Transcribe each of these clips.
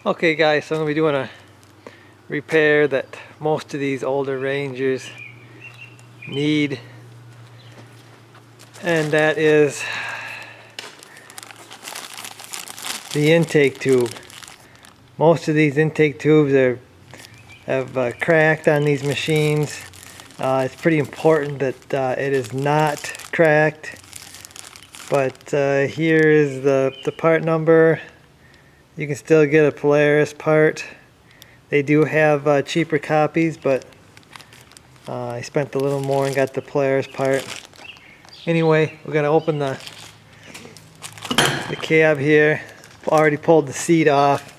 Okay guys, so I'm going to be doing a repair that most of these older Rangers need, and that is the intake tube. Most of these intake tubes have cracked on these machines. It's pretty important that it is not cracked, but here is the part number. You can still get a Polaris part. They do have cheaper copies, but I spent a little more and got the Polaris part. Anyway, we're gonna open the cab here. Already pulled the seat off.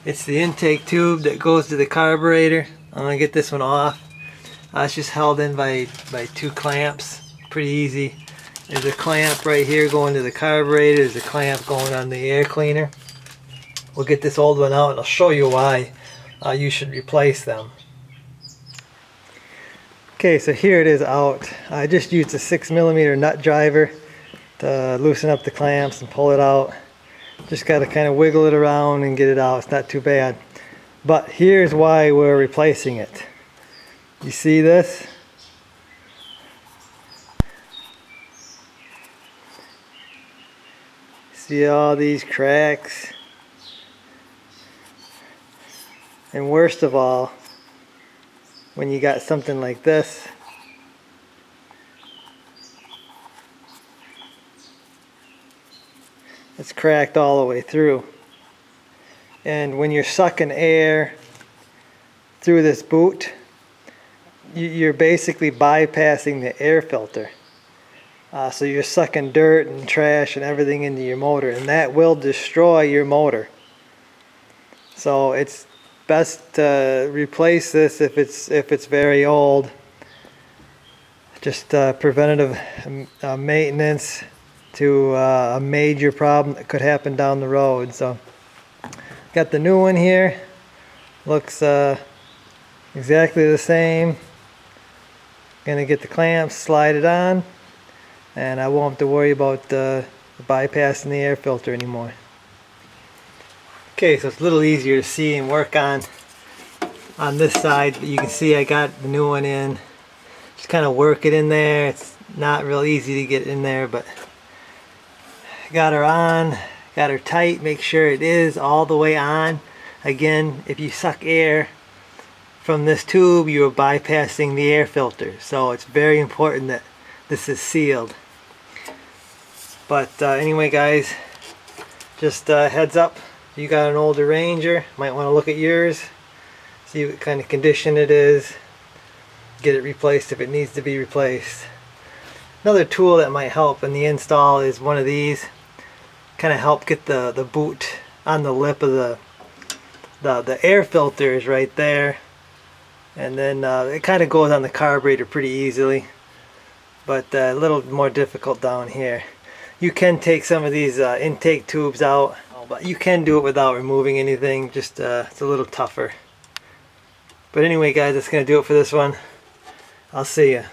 It's the intake tube that goes to the carburetor. I'm gonna get this one off. It's just held in by two clamps. Pretty easy. There's a clamp right here going to the carburetor. There's a clamp going on the air cleaner. We'll get this old one out and I'll show you why you should replace them. Okay, so here it is out. I just used a 6mm nut driver to loosen up the clamps and pull it out. Just got to kind of wiggle it around and get it out. It's not too bad. But here's why we're replacing it. You see this? See all these cracks? And worst of all, when you got something like this, it's cracked all the way through. And when you're sucking air through this boot, you're basically bypassing the air filter. So you're sucking dirt and trash and everything into your motor, and that will destroy your motor. So it's best to replace this if it's very old. Just preventative maintenance to a major problem that could happen down the road. So got the new one here. Looks exactly the same. Gonna get the clamps, slide it on, and I won't have to worry about bypassing the air filter anymore. Okay, so it's a little easier to see and work on this side, but you can see I got the new one in. Just kind of work it in there. It's not real easy to get in there, but got her on, got her tight. Make sure it is all the way on. Again, if you suck air from this tube, you are bypassing the air filter, so it's very important that this is sealed. But anyway guys, just heads up, if you got an older Ranger, might want to look at yours, see what kind of condition it is, get it replaced if it needs to be replaced. Another tool that might help in the install is one of these. Kind of help get the boot on the lip of the air filter is right there, and then it kind of goes on the carburetor pretty easily, but a little more difficult down here. You can take some of these intake tubes out, but you can do it without removing anything. Just it's a little tougher. But anyway guys, that's gonna do it for this one. I'll see ya.